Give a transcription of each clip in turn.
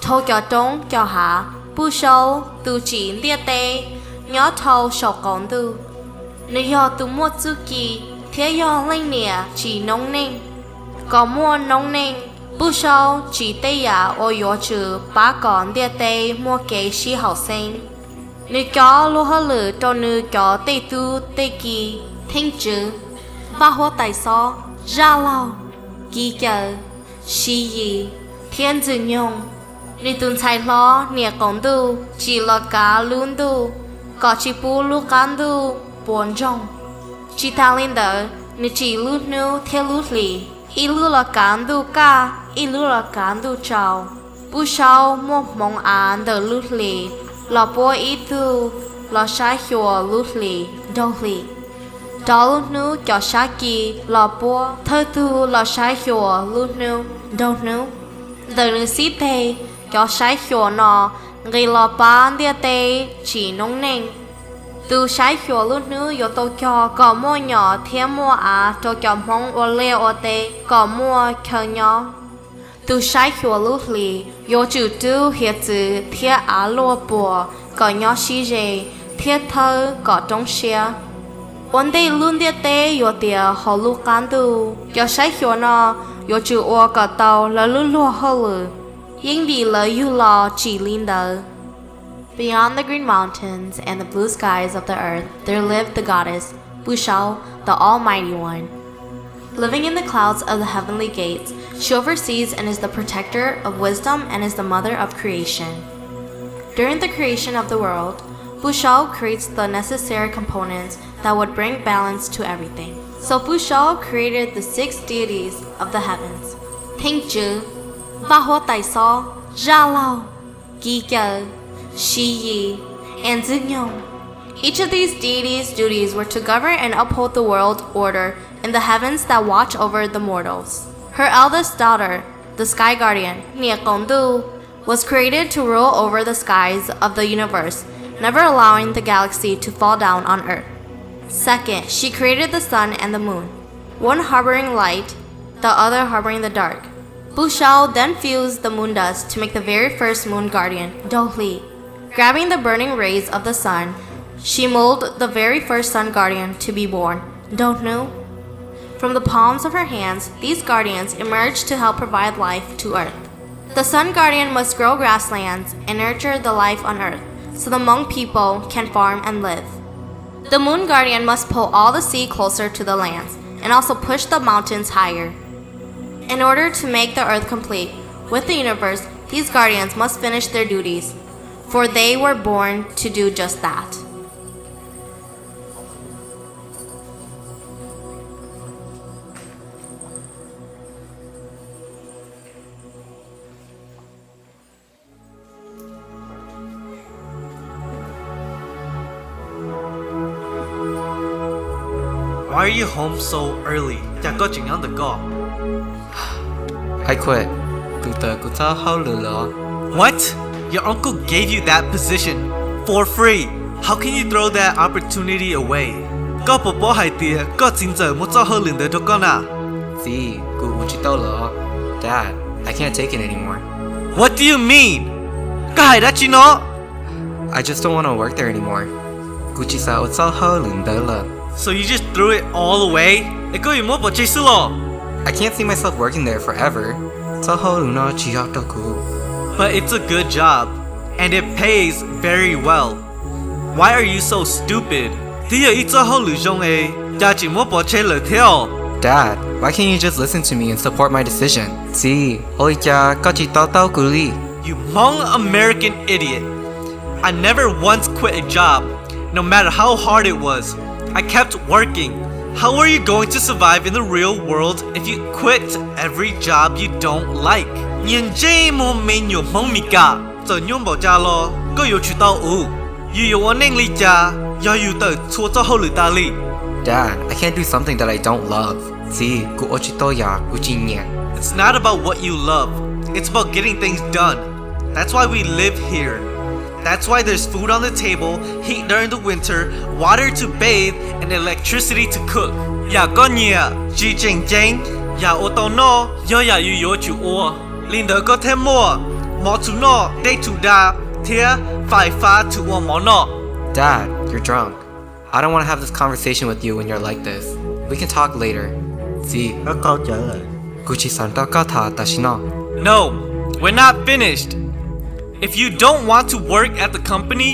thâu cho trống cho hạ bu sâu tu chỉ lia tê nhớ thâu sầu con tu nếu do tu mua chữ kỳ thế do lên nè chỉ nông ninh có mua nông ninh bu sâu chỉ tê ya ô yo chữ ba con lia tê mua kế sĩ học sinh nếu cho lu hơ lử cho nữ cho tê tu tê kỳ thanh chữ ba hoa tài so ra lao kỳ chờ xì gì thiên dự nhung nếu tuần sai lo nè con tu chỉ lo cá luôn tu có chỉ bu lu can tu buồn trong chỉ ta lên đó nếu chỉ lu nu theo lu lì ít lu là can tu ca ít lu là can tu chào bu sau một mong án đỡ lu lì lo bo ít tu lo sai hiểu lu lì đâu lì đó lu nu cho sai kỳ lo bo thơ tu lo sai hiểu lu nu đâu nu đỡ lu xí tê cho sai hiểu nó người lo bán địa tê chỉ nông nền từ sai hiểu lu nu yo to cho có mua nhỏ thêm mua cho cho mong ô lê ô tê có mua khờ nhỏ từ sai hiểu lu lì yo chữ tu hiện chữ thiết lô bùa có nhỏ xí rề thiết thơ có trong xe vấn đề luôn địa tê yo tiề họ lu can tu yo sai hiểu nó yo chữ ô có tàu là lu lúa hơ lử nhưng vì lời yu lo chỉ linh đời. Beyond the green mountains and the blue skies of the earth, there lived the goddess, Bu Shao, the Almighty One. Living in the clouds of the heavenly gates, she oversees and is the protector of wisdom and is the mother of creation. During the creation of the world, Bu Shao creates the necessary components that would bring balance to everything. So Bu Shao created the 6 deities of the heavens. Thanh chữ, ba hoa tài so, ra lao, kỳ chờ, xì yi, and Zinyong. Each of these deities' duties were to govern and uphold the world order in the heavens that watch over the mortals. Her eldest daughter, the sky guardian, Nia Gongdu, was created to rule over the skies of the universe, never allowing the galaxy to fall down on Earth. Second, she created the sun and the moon, one harboring light, the other harboring the dark. Bu Shao then fused the moon dust to make the very first moon guardian, Do Li. Grabbing the burning rays of the sun, she molded the very first sun guardian to be born, Do Nu. From the palms of her hands, these guardians emerged to help provide life to Earth. The sun guardian must grow grasslands and nurture the life on Earth, so the Hmong people can farm and live. The moon guardian must pull all the sea closer to the lands, and also push the mountains higher. In order to make the earth complete with the universe, these guardians must finish their duties, for they were born to do just that. Why are you home so early? Chả có chuyện ăn được co. I quit. What? Your uncle gave you that position for free. How can you throw that opportunity away? Có bố bố hai tia, có chính giờ muốn cho hơn liền đời cho con à? Dad, I can't take it anymore. What do you mean? Có hai đã chứ nó? I just don't want to work there anymore. So you just threw it all away? Ê có gì muốn bỏ chơi sư lò? I can't see myself working there forever. But it's a good job, and it pays very well. Why are you so stupid? Dad, why can't you just listen to me and support my decision? You Hmong American idiot. I never once quit a job, no matter how hard it was. I kept working. How are you going to survive in the real world if you quit every job you don't like? Nhìn chê mô mình nhiều mong mì cả, giờ nhung bảo cha lo, có yếu chú tao ủ. You want nên li cha, ya you tờ chua cho hậu lử ta li. Dad, I can't do something that I don't love. It's not about what you love. It's about getting things done. That's why we live here. That's why there's food on the table, heat during the winter, water to bathe, and electricity to cook. Ya con nhia, chi cheng cheng, ya ô tô no, yo ya yu yo chu ô. Linh đỡ có thêm mua. หมอถูนอได้ถูดาเทียฝ่ายฟ้าถูอหมอนอ Dad, you're drunk. I don't want to have this conversation with you when you're like this. We can talk later. See, Các câu trả lời. Gucci Santa Kata Tashino. No, we're not finished. If you don't want to work at the company,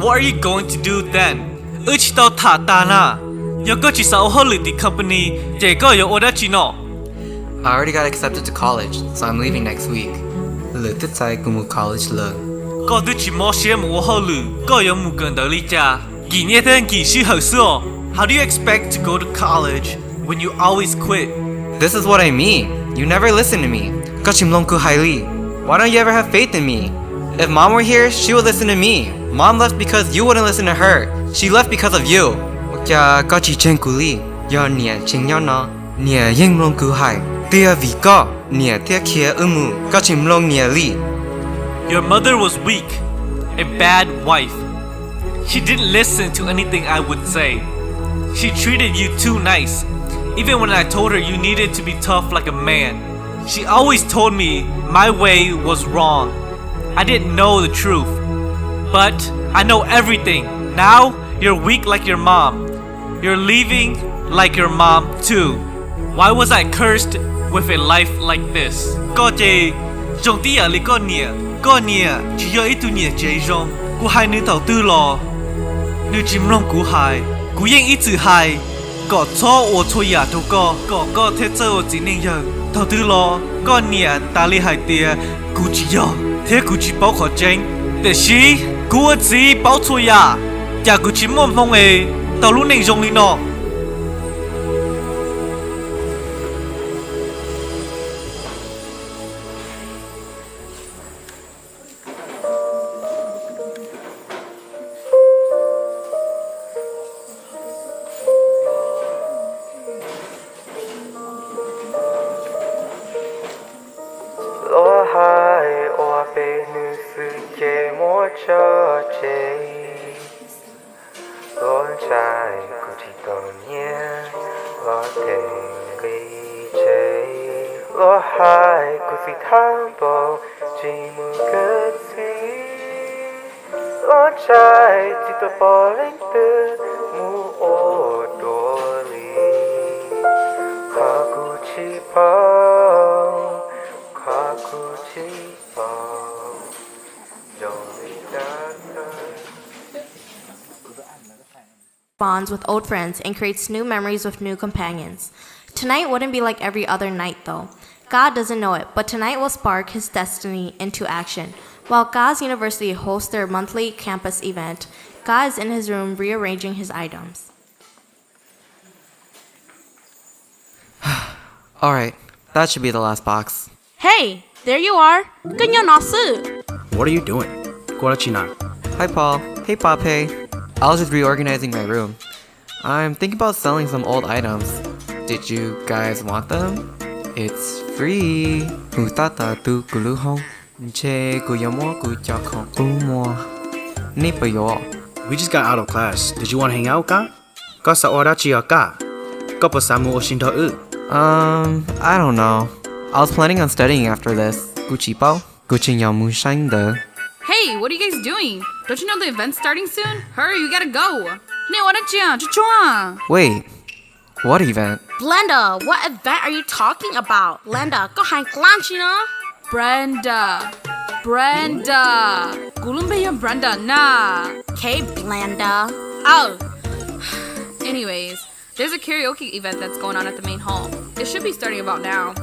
what are you going to do then? Uchito ta ta na. Yoko chi sa oholu the company. Jego yo odachi no. I already got accepted to college, so I'm leaving next week. Lutitsai Gumu College Le. Go du chi mo xie mu oholu. Go yo mu gen de li jia. Gi nie ten gi shi hou suo. How do you expect to go to college when you always quit? This is what I mean. You never listen to me. Gachimlonku Haili. Why don't you ever have faith in me? If mom were here, she would listen to me. Mom left because you wouldn't listen to her. She left because of you. Kya gachi chenkuli. Ya nia chingyana. Nia yinglonku hai. Tia vika. Nia tia kia umu. Gachimlong nia li. Your mother was weak, a bad wife. She didn't listen to anything I would say. She treated you too nice, even when I told her you needed to be tough like a man. She always told me my way was wrong. I didn't know the truth, but I know everything. Now you're weak like your mom. You're leaving like your mom too. Why was I cursed with a life like this? Trong tia li con nia chỉ do ít tu nia chế rong, cú hai nữ đầu tư lo, nữ chim long cú hai, cú yên ít chữ hai, có cho ô cho ya đâu có thế cho chỉ nên giờ đầu tư lo, con nia ta li hai tia, cú chỉ do thế cú chỉ bảo khó tranh, để xí cú chỉ bảo cho ya, ya cú chỉ mong mong ấy, tao lúc nên rong li nọ. Lo hai o pe nu su ke mo cho che. Lo chai ku ti to nie. Lo ten gi che. Lo hai ku si tham bo ji mu ge si. Lo chai ti to po len tu mu o do li. Ka ku chi pa. Bonds with old friends and creates new memories with new companions. Tonight wouldn't be like every other night though. God doesn't know it, but tonight will spark his destiny into action. While God's University hosts their monthly campus event, God is in his room rearranging his items. Alright, that should be the last box. Hey, there you are. Ganyo nasu. What are you doing? Guarachina. Hi Paul. Hey Pape. I was just reorganizing my room. I'm thinking about selling some old items. Did you guys want them? It's free. Utata tu kuluhong. Che kuyamo kuchakong umo. Nipayo. We just got out of class. Did you want to hang out, ka? Ka sa orachi ka? Ka pa samu oshinta u? I don't know. I was planning on studying after this. Guccipo? Guccinyamu shangde. Hey, what are you guys doing? Don't you know the event's starting soon? Hurry, you gotta go. Wait, what event? Glenda, what event are you talking about? Glenda, go hang lunch, you know? Brenda. Gulumbe yung Brenda na. Okay, Glenda. Oh. Anyways, there's a karaoke event that's going on at the main hall. It should be starting about now.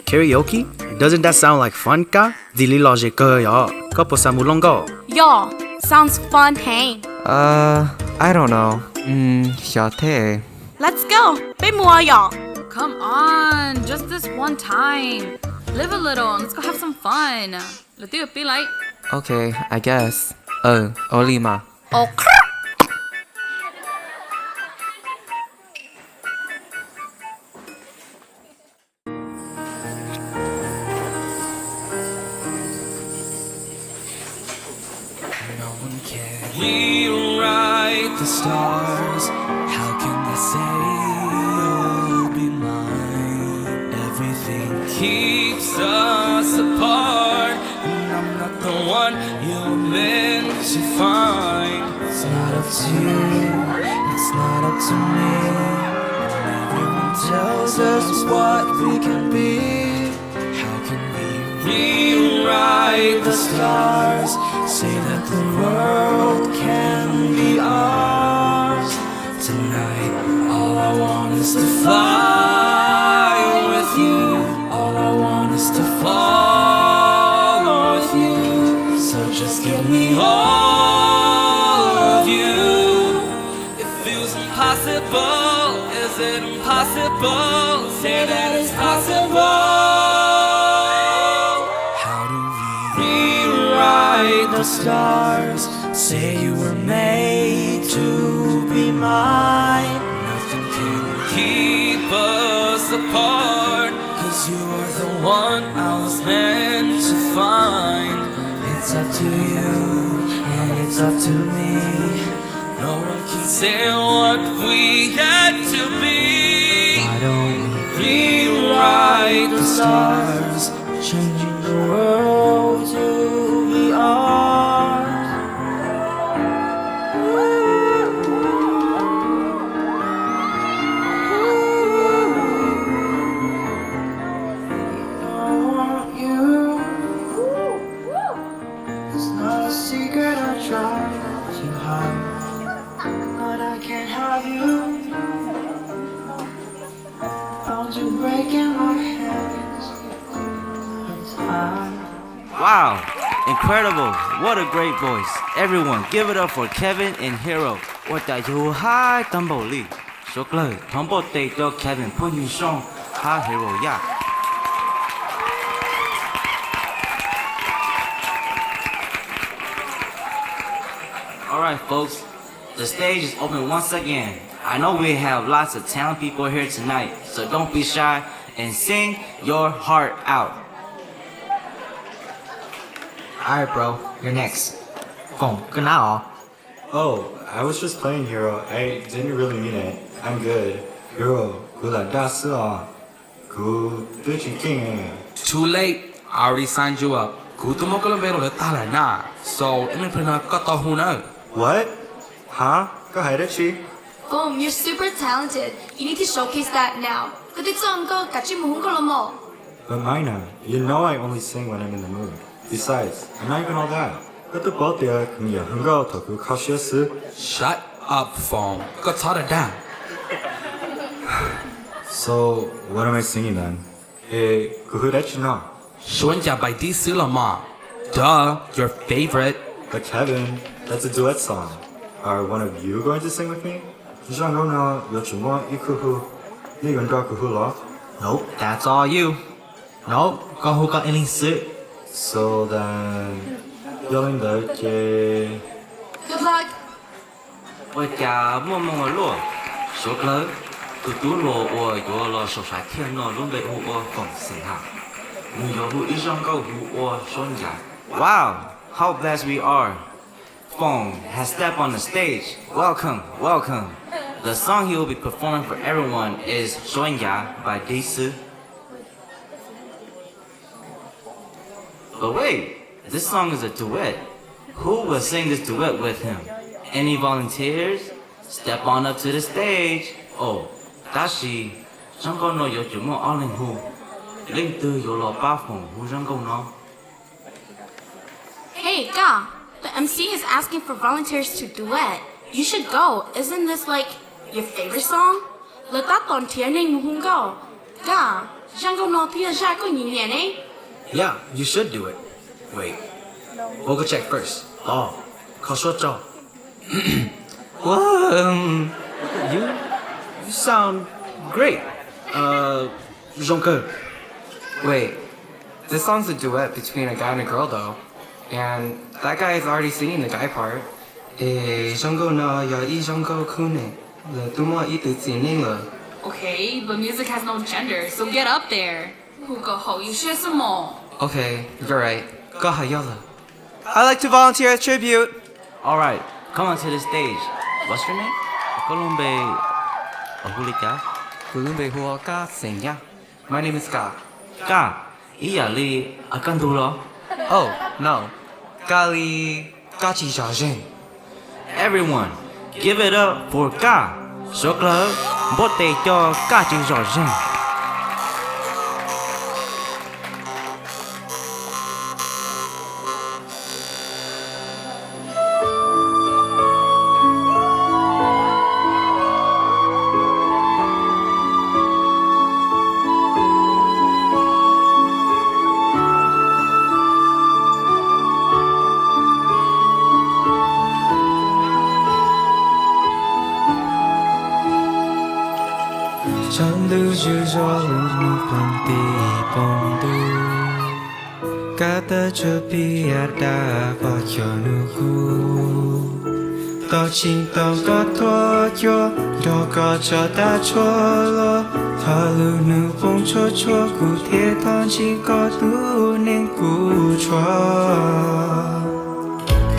Karaoke? Doesn't that sound like fun, ka? Dili loje ka ya. Ka pa samu longo. Y'all, sounds fun, hey? I don't know. Xiate. Let's go. Be more, y'all. Come on, just this one time. Live a little and let's go have some fun. Let's do it, be like. Okay, I guess. Olima. Oh, Rewrite the stars. How can they say you'll be mine? Everything keeps us apart. you're meant to find. It's not up to you, it's not up to me. Everyone tells us what we can be. How can we rewrite the stars? Say that the world can be ours. Tonight, all I want is to fly with you. All I want is to fall with you. So just give me all of you. It feels impossible. Is it impossible? Say that it's possible. How do we rewrite the stars? Say you were made to be mine. Nothing can keep us apart. 'Cause you are the one I was meant to find. It's up to you, and it's up to me. No one can say what we had to be. Why don't we rewrite the stars? Changing the world to be ours. I want you. It's not a secret I try to hide, but I can't have you. Found you breaking my hands. It's hard. Wow, incredible. What a great voice. Everyone, give it up for Kevin and Hero. 我大有嗨等保利，说了，同步得到 Kevin 潘云松，哈 Hero 呀。Alright folks, the stage is open once again. I know we have lots of talented people here tonight, so don't be shy and sing your heart out. Alright, bro, you're next. Phone, good now. Oh, I was just playing Hero. I didn't really mean it. I'm good. Hero, good like that's good bitchy king. Too late. I already signed you up. So, What? Huh? Go ahead, Chi. Boom, you're super talented. You need to showcase that now. But Mina, you know I only sing when I'm in the mood. Besides, I'm not even all that. But the both there, shut up, phone. Go tell her down. So, what am I singing then? Kuhurechina. 说人家by D C了嘛 Duh, your favorite. But Kevin, that's a duet song. Are one of you going to sing with me? Nope, that's all you. Nope, có hú có linh sự. So then, yelling the gay. Good luck. 我家默默落，说了，都多落我有了手下天了，准备我放心哈。你有路一上高我说人家。Wow, how blessed we are. Fong has stepped on the stage. Welcome, welcome. The song he will be performing for everyone is 说人家 by Disu. But wait, this song is a duet. Who will sing this duet with him? Any volunteers? Step on up to the stage. Oh, Dashi, Shango no yojumo alin hu. Link to your bafong who Shango no. Hey, Ga, the MC is asking for volunteers to duet. You should go. Isn't this like your favorite song? Le ta ton tier name hung go. Ga, Shango no tia shako yin eh? Yeah, you should do it. Wait, we'll go check first. Oh, 考说照. Well, you sound great. Jonker. Wait, this song's a duet between a guy and a girl though. And that guy is already singing the guy part. Okay, but music has no gender, so get up there. 虎狗吼有些什么 Okay, you're right. I like to volunteer as tribute. Alright, come on to the stage. What's your name? Colombe Ahulika? My name is Scott. Ka, iya li akan dulu. Oh, no. Gali Gachi Jajin. Everyone, give it up for Ka. Số club, bố tê cho Ka chữ rõ ràng. Chẳng lưu dư do lúc nụ phần tì bông đu Cả ta cho bi đa và cho nụ gu Tao chính tao có thua cho Đó có cho ta cho lo Thả lưu nụ bông cho Cụ thế thon chỉ có tu nên cụ cho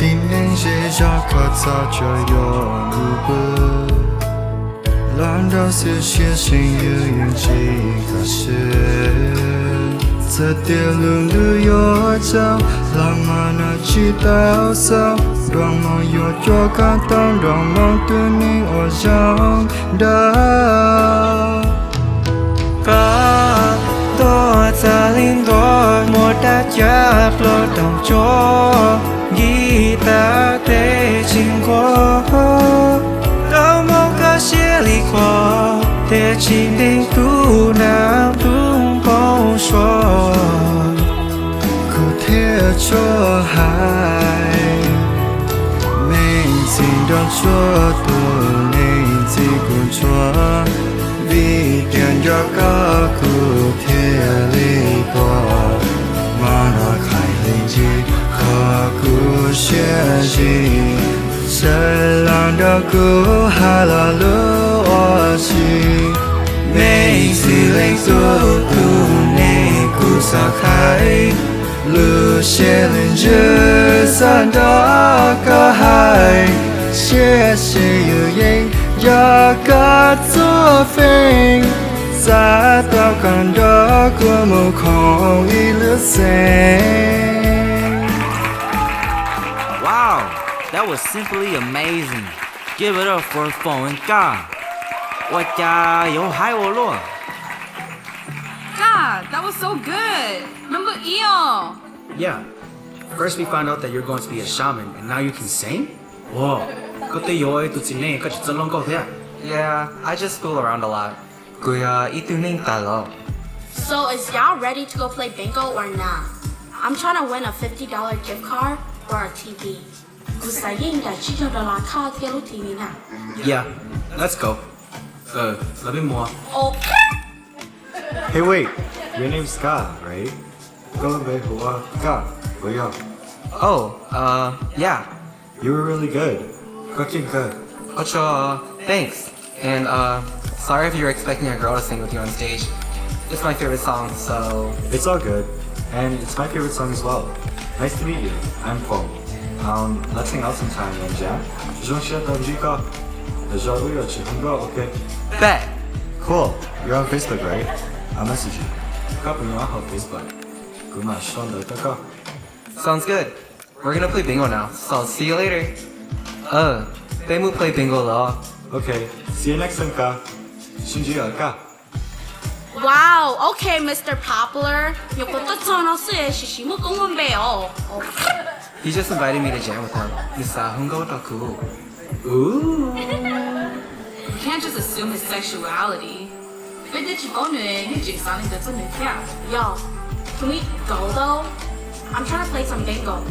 Tin nên dễ cho có sao cho yo nụ bơ Lãng đạo sự chia sinh yêu những gì cả sự Giờ tiêu lượng lưu yo chào Lãng mà nó chỉ tao sao Đoàn mong yo cho cả tâm Đoàn mong tư ninh ở trong đó Cả đó ta linh đó Một đã chấp lo đồng cho Guitar tê chính qua Đâu mong cả chia ly qua Để chỉ đến tu nam tung bóng xóa Cụ thể cho hai Mình xin đón cho tu Nên chỉ cũng cho Vì tiền cho cả cụ thể ly qua Mà nó khai linh gì Khó cụ sẽ gì Sẽ lòng đó cụ hà là lưu ở chi Mình chỉ lên tu nên cụ xa khai Lưu sẽ lên dư sẵn đó có hai Sẽ yêu yên Giờ có chúa phênh Giá tao còn đó của một không ý lửa xanh Wow, that was simply amazing. Give it up for Phong and Ka. Ôi cha, yo hai ô luôn. God, that was so good. Number Eo. Yeah. First we found out that you're going to be a shaman, and now you can sing? Whoa. 그때 여에 또 진행까지 썰렁 거 돼? Yeah, I just fool around a lot. Kuya ituning talo. So is y'all ready to go play bingo or not? I'm trying to win a $50 gift card or a TV. Yeah, let's go. A bit more. Okay. Hey, wait. Your name's Ska, right? Ska. Oh, yeah. You were really good. Cooking good. Ocho, thanks. And, sorry if you're expecting a girl to sing with you on stage. It's my favorite song, so... It's all good. And it's my favorite song as well. Nice to meet you. I'm Phong. Let's hang out sometime and jam. Okay. Bet! Cool. You're on Facebook, right? I'll message you. on Facebook. Sounds good. We're gonna play bingo now, so I'll see you later. They will play bingo law. Okay. See you next time, Ka. 신지야, Ka. Wow, okay, Mr. Popular. He just invited me to jam with him. Ooh. You can't just assume his sexuality. Yo, can we go though? I'm trying to play some bingo.